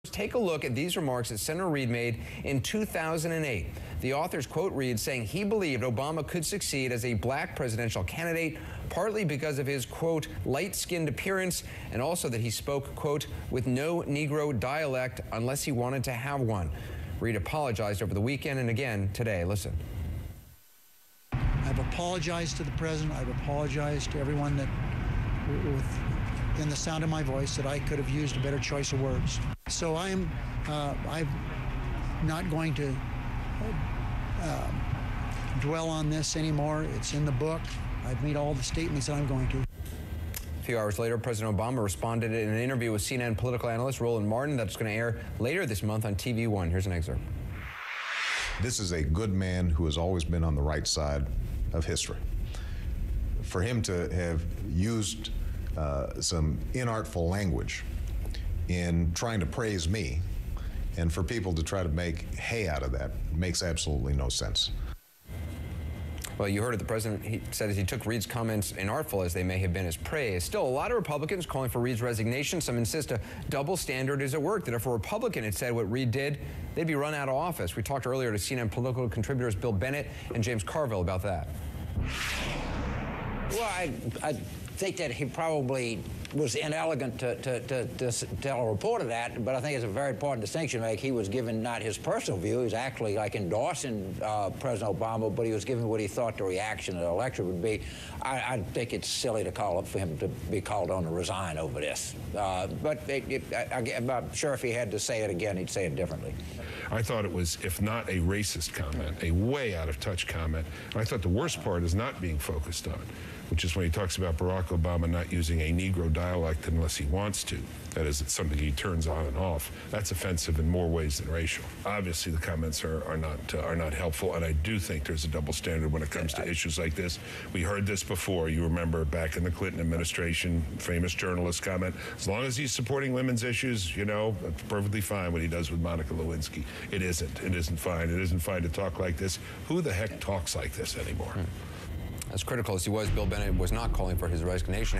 Take a look at these remarks that Senator Reid made in 2008. The authors quote Reid saying he believed Obama could succeed as a black presidential candidate, partly because of his, quote, light-skinned appearance, and also that he spoke, quote, with no Negro dialect unless he wanted to have one. Reid apologized over the weekend and again today. Listen. I've apologized to the president. I've apologized to everyone that, in the sound of my voice, that I could have used a better choice of words. So I'm not going to dwell on this anymore. It's in the book. I've made all the statements that I'm going to. A few hours later, President Obama responded in an interview with CNN political analyst Roland Martin that's going to air later this month on TV One. Here's an excerpt. This is a good man who has always been on the right side of history. For him to have used some inartful language in trying to praise me, and for people to try to make hay out of that makes absolutely no sense. Well, you heard it. The president, he said, as he took Reid's comments inartful as they may have been as praise. Still, a lot of Republicans calling for Reid's resignation. Some insist a double standard is at work, that if a Republican had said what Reid did, they'd be run out of office. We talked earlier to CNN political contributors Bill Bennett and James Carville about that. Well, I think that he probably was inelegant to tell a reporter that, but I think it's a very important distinction to make. He was given not his personal view. He was actually like endorsing President Obama, but he was given what he thought the reaction of the electorate would be. I think it's silly to call up for him to be called on to resign over this. But I'm sure if he had to say it again, he'd say it differently. I thought it was, if not a racist comment, a way out of touch comment. And I thought the worst part is not being focused on, which is when he talks about Barack Obama not using a Negro dialect unless he wants to. That is, it's something he turns on and off. That's offensive in more ways than racial. Obviously, the comments are not helpful, and I do think there's a double standard when it comes to issues like this. We heard this before. You remember back in the Clinton administration, famous journalist comment, as long as he's supporting women's issues, you know, it's perfectly fine what he does with Monica Lewinsky. It isn't. It isn't fine. It isn't fine to talk like this. Who the heck talks like this anymore? As critical as he was, Bill Bennett was not calling for his resignation.